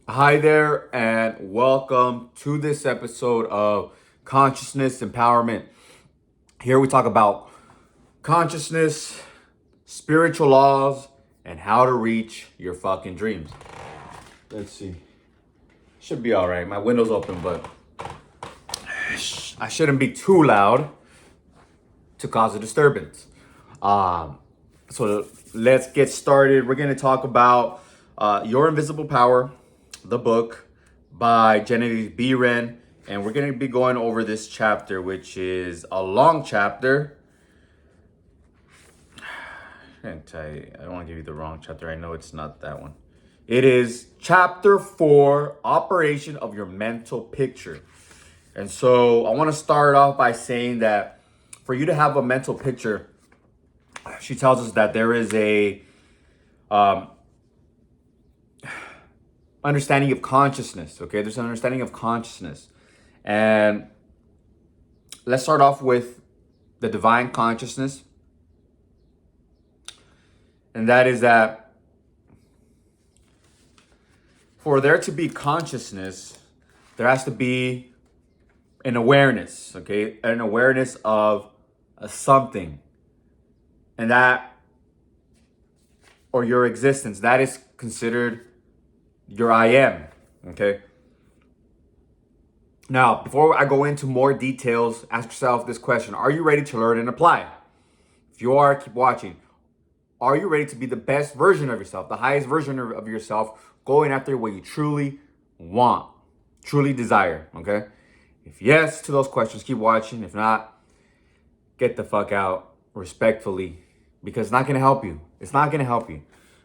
Hi there, and welcome to this episode of Consciousness Empowerment. Here we talk about consciousness, spiritual laws, and how to reach your fucking dreams. Let's see. Should be all right. My window's open, but I shouldn't be too loud to cause a disturbance. Um, so let's get started. We're going to talk about Your Invisible Power, the book by Genevieve Behrend. And we're going to be going over this chapter, which is a long chapter. I don't want to give you the wrong chapter. I know it's not that one. It is chapter 4, Operation of Your Mental Picture. And so I want to start off by saying that for you to have a mental picture, she tells us that there is a understanding of consciousness. Okay, there's an understanding of consciousness, and let's start off with the divine consciousness, and that is that for there to be consciousness, there has to be an awareness. Okay, an awareness of a something, and that or your existence that is considered your I am. Okay. Now, before I go into more details, ask yourself this question. Are you ready to learn and apply? If you are, keep watching. Are you ready to be the best version of yourself, the highest version of yourself, going after what you truly want, truly desire? Okay. If yes to those questions, keep watching. If not, get the fuck out respectfully, because it's not going to help you. It's not going to help you.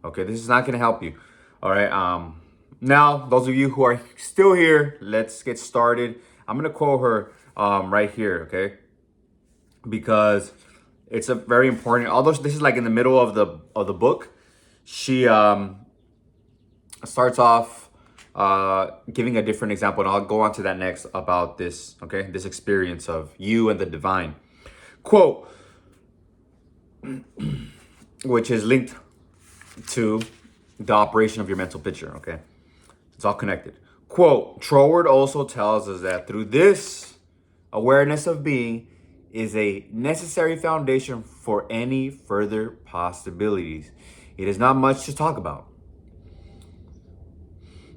Okay. This is not going to help you. All right. Now, those of you who are still here, let's get started. I'm going to quote her right here, okay? Because it's a very important, although this is like in the middle of the book, she starts off giving a different example, and I'll go on to that next about this, okay? This experience of you and the divine. Quote, which is linked to the operation of your mental picture, okay? It's all connected. Quote, Troward also tells us that through this awareness of being is a necessary foundation for any further possibilities. It is not much to talk about.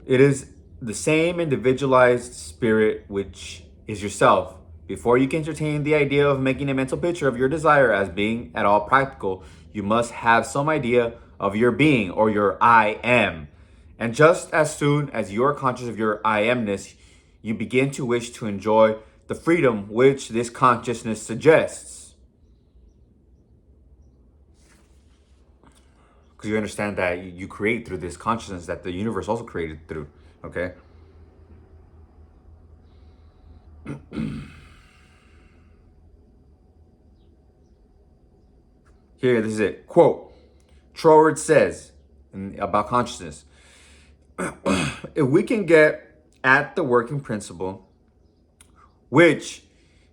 It is the same individualized spirit which is yourself. Before you can entertain the idea of making a mental picture of your desire as being at all practical, you must have some idea of your being or your I am. And just as soon as you are conscious of your I amness, you begin to wish to enjoy the freedom which this consciousness suggests. Because you understand that you create through this consciousness that the universe also created through, okay? Here, this is it. Quote, Troward says about consciousness, if we can get at the working principle, which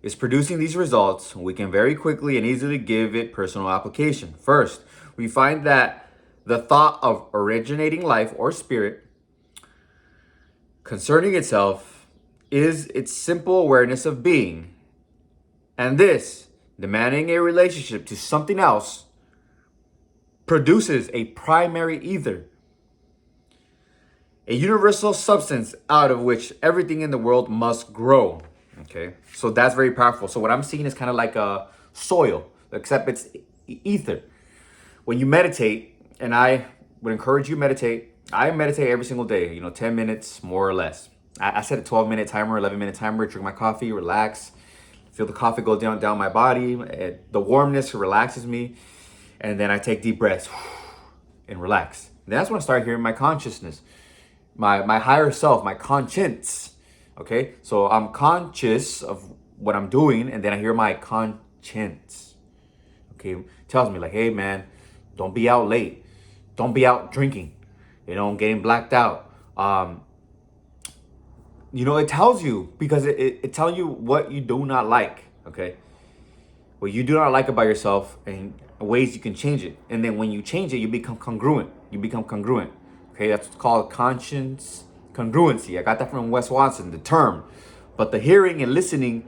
is producing these results, we can very quickly and easily give it personal application. First, we find that the thought of originating life or spirit concerning itself is its simple awareness of being. And this, demanding a relationship to something else, produces a primary ether, a universal substance out of which everything in the world must grow. Okay, so that's very powerful. So what I'm seeing is kind of like a soil, except it's ether. When you meditate, and I would encourage you meditate. I meditate every single day, 10 minutes, more or less. I set a 12-minute timer, 11-minute timer, drink my coffee, relax, feel the coffee go down my body. The warmness relaxes me. And then I take deep breaths and relax. And that's when I start hearing my consciousness, my higher self, my conscience. Okay, so I'm conscious of what I'm doing, and then I hear my conscience. Okay, tells me like, hey man, don't be out late, don't be out drinking, getting blacked out. It tells you because it tells you what you do not like. Okay, what you do not like about yourself and ways you can change it, and then when you change it, you become congruent. Okay, that's called congruency. I got that from Wes Watson, the term. But the hearing and listening,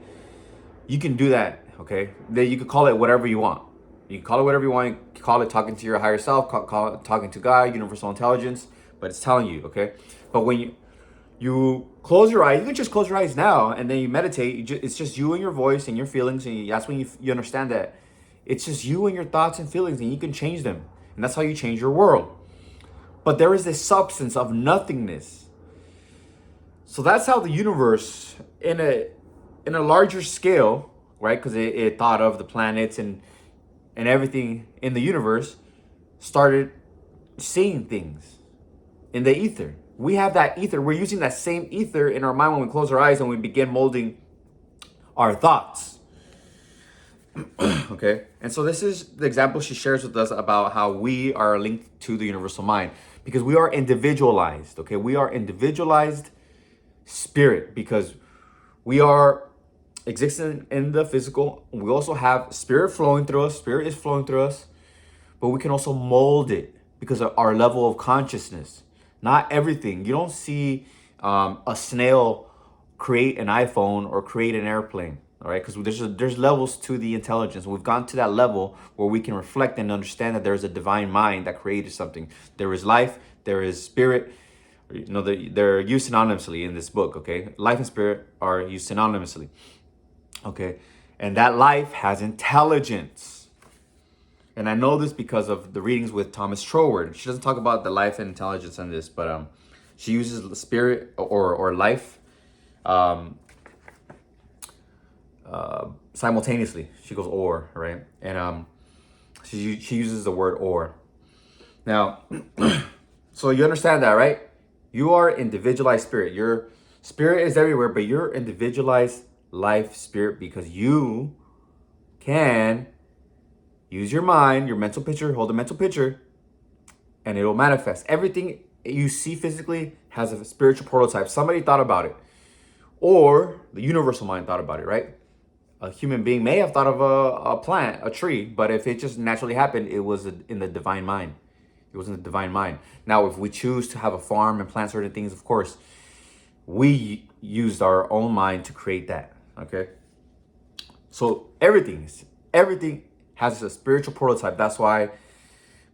you can do that, okay? Then you can call it whatever you want. You can call it whatever you want. You can call it talking to your higher self, call it talking to God, universal intelligence, but it's telling you, okay? But when you close your eyes, you can just close your eyes now and then you meditate. It's just you and your voice and your feelings, and that's when you understand that it's just you and your thoughts and feelings, and you can change them. And that's how you change your world. But there is this substance of nothingness. So that's how the universe, in a larger scale, right? Because it thought of the planets and everything in the universe, started seeing things in the ether. We have that ether. We're using that same ether in our mind when we close our eyes and we begin molding our thoughts. Okay? And so this is the example she shares with us about how we are linked to the universal mind, because we are individualized. Okay? We are individualized spirit because we are existing in the physical. We also have spirit flowing through us. Spirit is flowing through us, but we can also mold it because of our level of consciousness. Not everything. You don't see a snail create an iPhone or create an airplane, all right? Because there's levels to the intelligence. We've gone to that level where we can reflect and understand that there's a divine mind that created something. There is life, there is spirit. You know, they're used synonymously in this book, okay? Life and spirit are used synonymously, okay? And that life has intelligence. And I know this because of the readings with Thomas Troward. She doesn't talk about the life and intelligence in this, but she uses the spirit or life simultaneously. She goes or, right? And she uses the word or. Now, so you understand that, right? You are individualized spirit. Your spirit is everywhere, but you're individualized life spirit because you can use your mind, your mental picture, hold a mental picture, and it'll manifest. Everything you see physically has a spiritual prototype. Somebody thought about it. Or the universal mind thought about it, right? A human being may have thought of a plant, a tree, but if it just naturally happened, it was in the divine mind. It was in the divine mind. Now, if we choose to have a farm and plant certain things, of course, we used our own mind to create that, okay? So everything has a spiritual prototype. That's why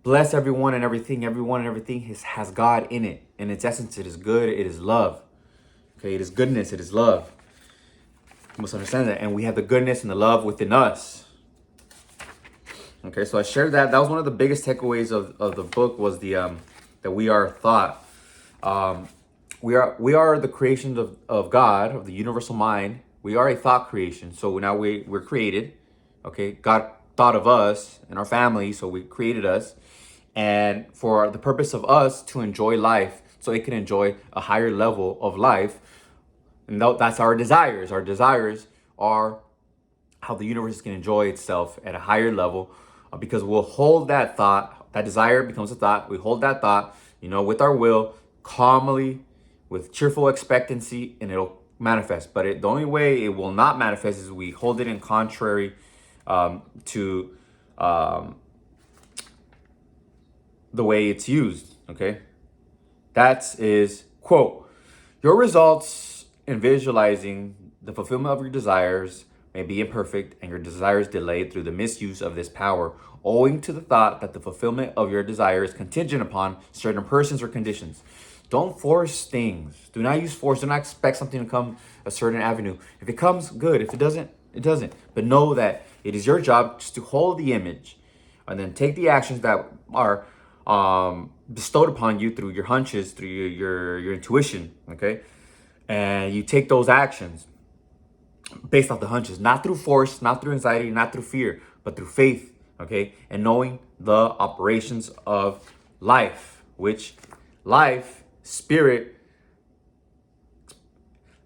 bless everyone and everything has God in it. In its essence, it is good, it is love. Okay, it is goodness, it is love. You must understand that. And we have the goodness and the love within us. Okay, so I shared that. That was one of the biggest takeaways of the book, was the that we are thought. We are the creations of God, of the universal mind. We are a thought creation. So now we're created. Okay, God thought of us and our family, so we created us. And for the purpose of us to enjoy life, so it can enjoy a higher level of life. And that's our desires. Our desires are how the universe can enjoy itself at a higher level, because we'll hold that thought. That desire becomes a thought. We hold that thought, with our will, calmly, with cheerful expectancy, and it'll manifest. But the only way it will not manifest is we hold it in contrary to the way it's used, okay? That is, quote, your results in visualizing the fulfillment of your desires may be imperfect and your desires delayed through the misuse of this power, owing to the thought that the fulfillment of your desire is contingent upon certain persons or conditions. Don't force things. Do not use force. Do not expect something to come a certain avenue. If it comes, good. If it doesn't, it doesn't. But know that it is your job just to hold the image and then take the actions that are bestowed upon you through your hunches, through your intuition, okay? And you take those actions based off the hunches, not through force, not through anxiety, not through fear, but through faith, okay? And knowing the operations of life, which life, spirit,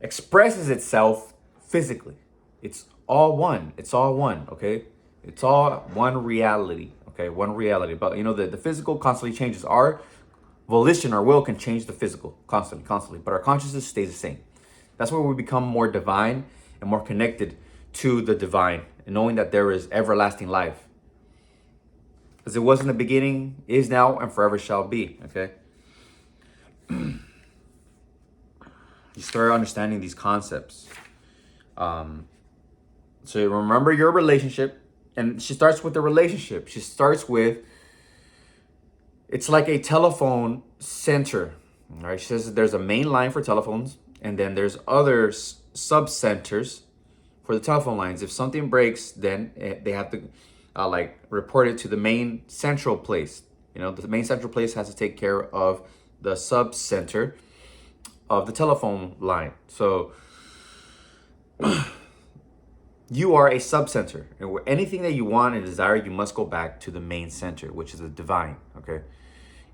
expresses itself physically. It's all one. It's all one, okay? It's all one reality, okay? One reality. But, the physical constantly changes. Our volition, our will can change the physical constantly. But our consciousness stays the same. That's where we become more divine and more connected to the divine, and knowing that there is everlasting life. As it was in the beginning, is now, and forever shall be, okay? You start understanding these concepts. So you remember your relationship, and she starts with the relationship. She starts with, it's like a telephone center. All right. She says that there's a main line for telephones, and then there's other sub centers for the telephone lines. If something breaks, then they have to like report it to the main central place. You know, the main central place has to take care of the sub center of the telephone line. So you are a sub center, and where anything that you want and desire, you must go back to the main center, which is the divine. Okay,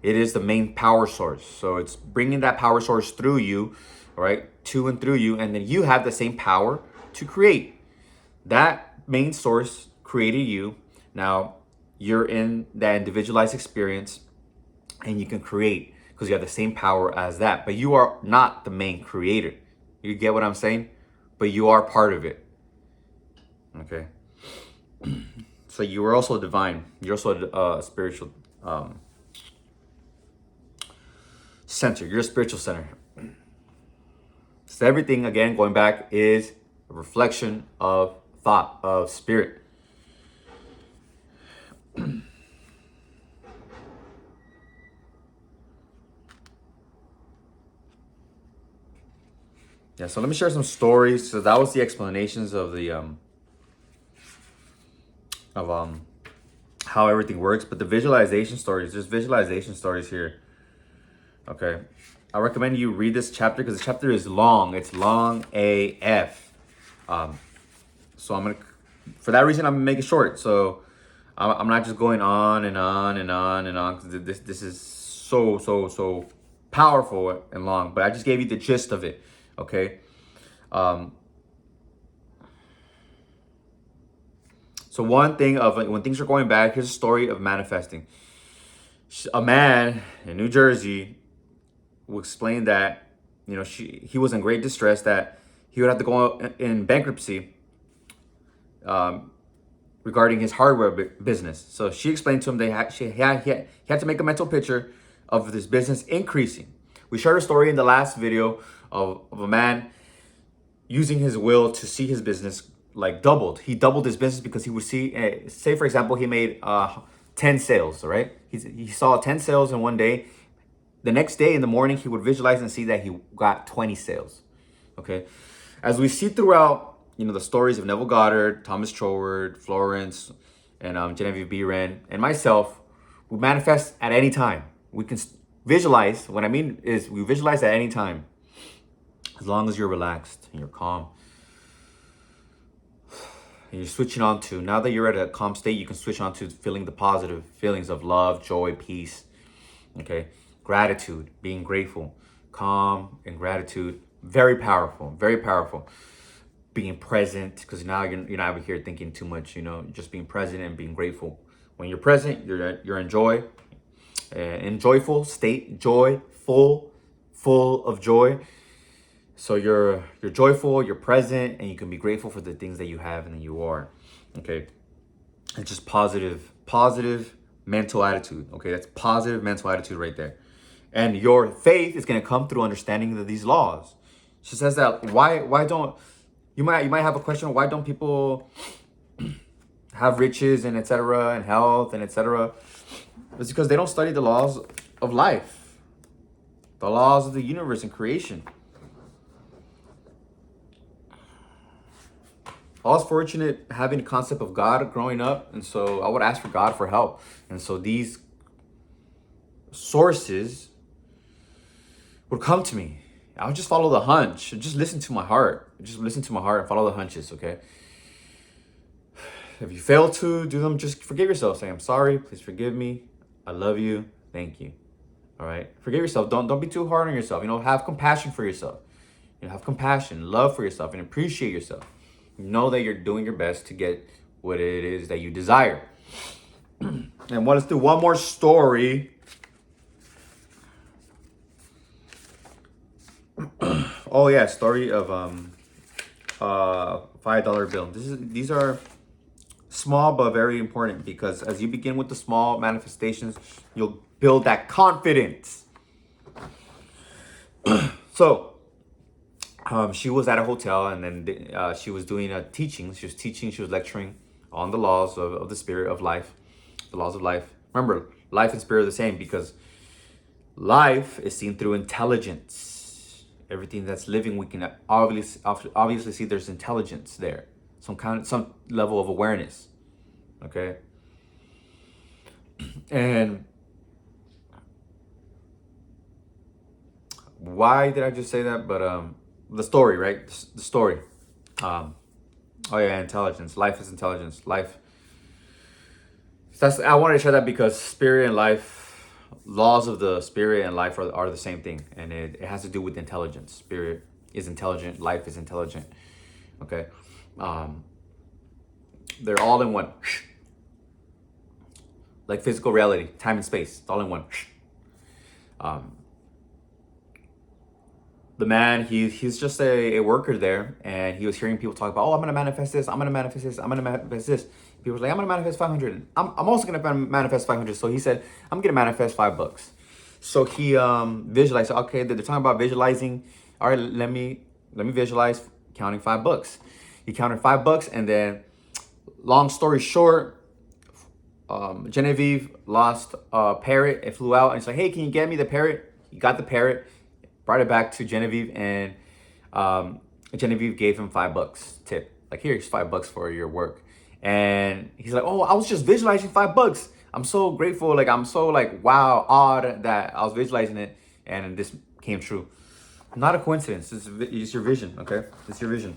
it is the main power source. So it's bringing that power source through you, right, to and through you, and then you have the same power to create. That main source created you. Now you're in that individualized experience, and you can create because you have the same power as that. But you are not the main creator. You get what I'm saying? But you are part of it. Okay. So you are also divine. You're also a spiritual center. You're a spiritual center. So everything, again, going back, is a reflection of thought, of spirit. Yeah, so let me share some stories. So that was the explanations of the how everything works. But the visualization stories, there's visualization stories here. Okay, I recommend you read this chapter because the chapter is long. It's long AF. So I'm gonna, for that reason, I'm gonna make it short. So I'm not just going on and on and on and on because this is so powerful and long. But I just gave you the gist of it. Okay. So one thing of when things are going bad, here's a story of manifesting. A man in New Jersey will explain that, you know, he was in great distress, that he would have to go in bankruptcy regarding his hardware business. So she explained to him that he had to make a mental picture of this business increasing. We shared a story in the last video of a man using his will to see his business like doubled. He doubled his business because he would see, say for example, he made 10 sales, right? He saw 10 sales in one day. The next day in the morning, he would visualize and see that he got 20 sales, okay? As we see throughout, you know, the stories of Neville Goddard, Thomas Troward, Florence, and Genevieve Behrend, and myself, we manifest at any time. We can visualize. What I mean is we visualize at any time. As long as you're relaxed and you're calm. And you're switching on to, now that you're at a calm state, you can switch on to feeling the positive feelings of love, joy, peace, okay? Gratitude, being grateful, calm and gratitude. Very powerful, very powerful. Being present, because now you're not over here thinking too much, you know, just being present and being grateful. When you're present, you're in joy, in joyful state, joy, full of joy. So you're joyful, you're present, and you can be grateful for the things that you have and that you are. Okay. It's just positive mental attitude. Okay, that's positive mental attitude right there. And your faith is gonna come through understanding of these laws. She says that why don't you might have a question, why don't people have riches and etc. and health and etc. It's because they don't study the laws of life, the laws of the universe and creation. I was fortunate having the concept of God growing up, and so I would ask for God for help. And so these sources would come to me. I would just follow the hunch, just listen to my heart. Just listen to my heart and follow the hunches, okay? If you fail to do them, just forgive yourself. Say, I'm sorry, please forgive me. I love you, thank you. All right? Forgive yourself. Don't be too hard on yourself. You know, have compassion for yourself. You know, have compassion, love for yourself, and appreciate yourself. Know that you're doing your best to get what it is that you desire. And let's do one more story. Oh yeah, story of $5 bill. These are small but very important, because as you begin with the small manifestations, you'll build that confidence. So She was at a hotel, and then she was doing a teaching. She was teaching. She was lecturing on the laws of the spirit of life, the laws of life. Remember, life and spirit are the same because life is seen through intelligence. Everything that's living, we can obviously see there's intelligence there, some level of awareness. Okay, and why did I just say that? But the story, right? The story. Um, oh yeah, intelligence. Life is intelligence. Life. I wanted to share that because spirit and life, laws of the spirit and life are the same thing, and it has to do with intelligence. Spirit is intelligent. Life is intelligent. Okay, um, they're all in one. Like physical reality, time and space, it's all in one. Um, the man, he's just a worker there, and he was hearing people talk about, oh, I'm gonna manifest this, I'm gonna manifest this, I'm gonna manifest this. People were like, I'm gonna manifest 500. I'm also gonna manifest 500. So he said, I'm gonna manifest $5. So he visualized. Okay, they're talking about visualizing. All right, let me visualize counting $5. He counted $5, and then, long story short, Genevieve lost a parrot. It flew out, and it's like, hey, can you get me the parrot? He got the parrot, brought it back to Genevieve, and Genevieve gave him $5 tip. Like, here's $5 for your work. And he's like, oh, I was just visualizing $5. I'm so grateful. Like, I'm so like, wow, awed that I was visualizing it, and this came true. Not a coincidence. It's your vision. Okay, it's your vision.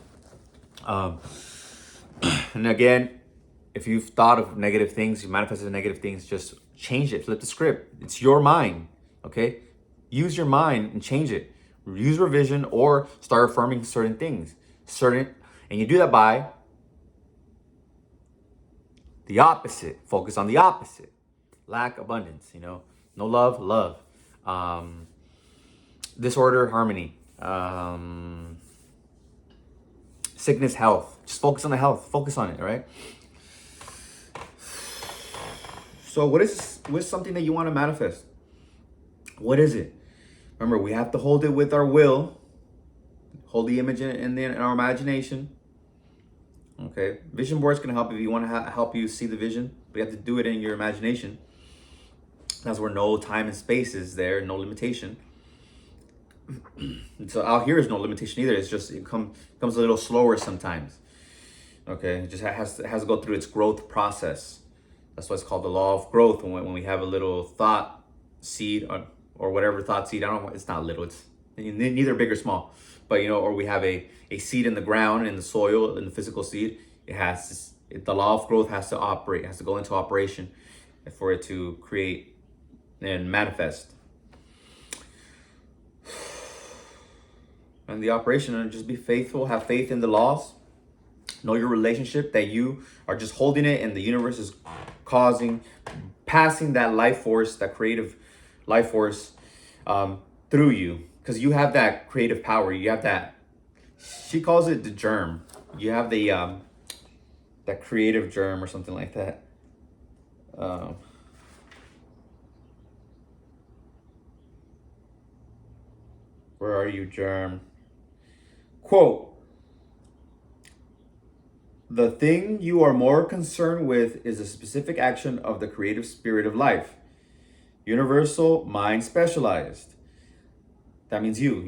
And again, if you've thought of negative things, you manifested negative things, just change it. Flip the script. It's your mind. Okay, use your mind and change it. Use revision or start affirming certain things. And you do that by the opposite. Focus on the opposite. Lack, abundance. No love, love. Disorder, harmony. Sickness, health. Just focus on the health. Focus on it, right? So what's something that you want to manifest? What is it? Remember, we have to hold it with our will. Hold the image in our imagination. Okay, vision boards can help if you want to help you see the vision, but you have to do it in your imagination. That's where no time and space is there, no limitation. So out here is no limitation either. It's just it comes a little slower sometimes. Okay, it just has to go through its growth process. That's why it's called the law of growth. When we have a little thought seed or whatever thought seed, I don't know, it's not little. It's neither big or small, but or we have a seed in the ground, in the soil, in the physical seed. The law of growth has to operate, has to go into operation for it to create and manifest. And the operation, and just be faithful, have faith in the laws, know your relationship, that you are just holding it and the universe is passing that life force, that creative life force through you, because you have that creative power. You have that, she calls it the germ. You have the that creative germ or something like that. Where are you, germ? Quote, the thing you are more concerned with is a specific action of the creative spirit of life. Universal mind specialized. That means you're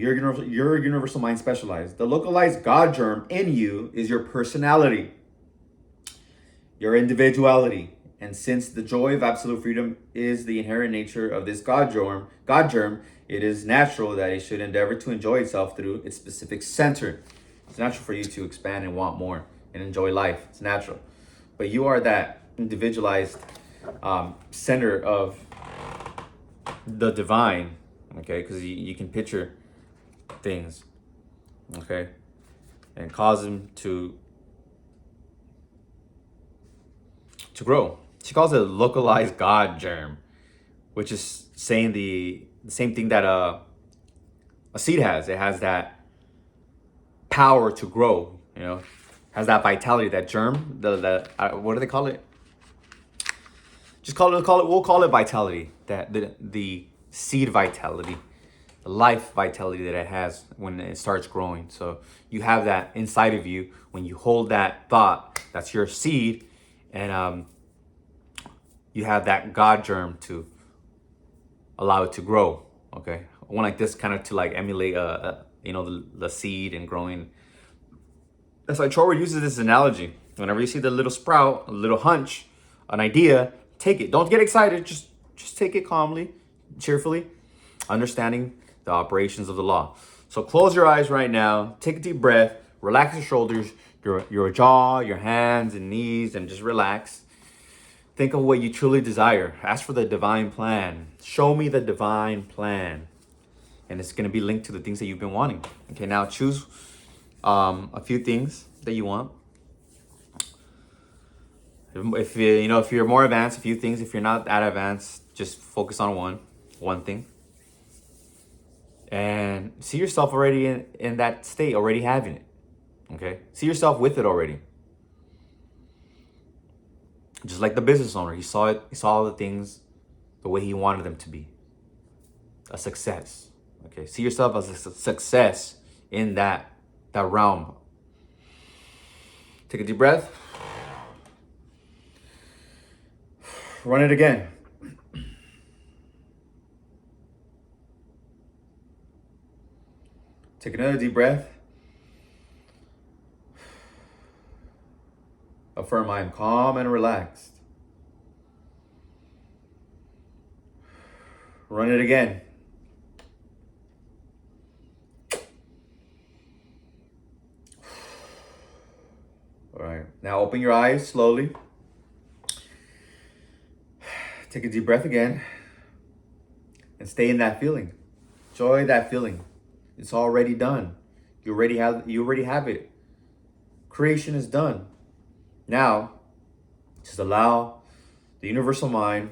universal mind specialized. The localized God germ in you is your personality, your individuality. And since the joy of absolute freedom is the inherent nature of this God germ, it is natural that it should endeavor to enjoy itself through its specific center. It's natural for you to expand and want more and enjoy life. It's natural. But you are that individualized center of the divine, okay? Because you can picture things, okay? And cause them to grow. She calls it a localized God germ, which is saying the same thing that a seed has. It has that power to grow, has that vitality, that germ, what do they call it? Just we'll call it vitality, that the seed vitality. life vitality that it has when it starts growing. So you have that inside of you when you hold that thought. That's your seed, and you have that God germ to allow it to grow. Okay, I want like this kind of to like emulate, the seed and growing. That's why Troward uses this analogy. Whenever you see the little sprout, a little hunch, an idea, take it. Don't get excited. Just take it calmly, cheerfully, understanding the operations of the law. So close your eyes right now. Take a deep breath. Relax your shoulders, your jaw, your hands and knees, and just relax. Think of what you truly desire. Ask for the divine plan. Show me the divine plan. And it's going to be linked to the things that you've been wanting. Okay, now choose a few things that you want. If you're more advanced, a few things. If you're not that advanced, just focus on one thing. And see yourself already in that state, already having it. Okay? See yourself with it already. Just like the business owner, he saw it. He saw all the things the way he wanted them to be. A success. Okay? See yourself as a success in that realm. Take a deep breath. Run it again. Take another deep breath. Affirm I am calm and relaxed. Run it again. All right. Now open your eyes slowly. Take a deep breath again. And stay in that feeling. Enjoy that feeling. It's already done. You already have it. Creation is done. Now, just allow the universal mind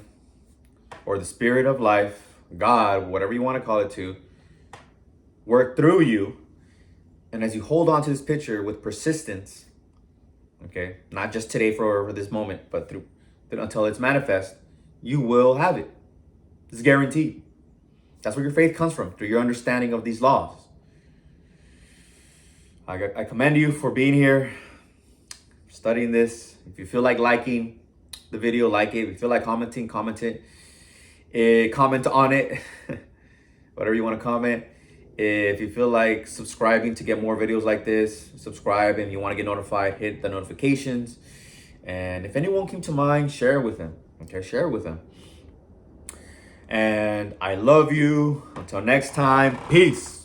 or the spirit of life, God, whatever you want to call it, to work through you. And as you hold on to this picture with persistence, okay, not just today for this moment, but through until it's manifest, you will have it. It's guaranteed. That's where your faith comes from, through your understanding of these laws. I commend you for being here, studying this. If you feel like liking the video, like it. If you feel like commenting, comment it. Comment on it. Whatever you want to comment. If you feel like subscribing to get more videos like this, subscribe, and you want to get notified, hit the notifications. And if anyone came to mind, share it with them. Okay, share it with them. And I love you. Until next time, peace.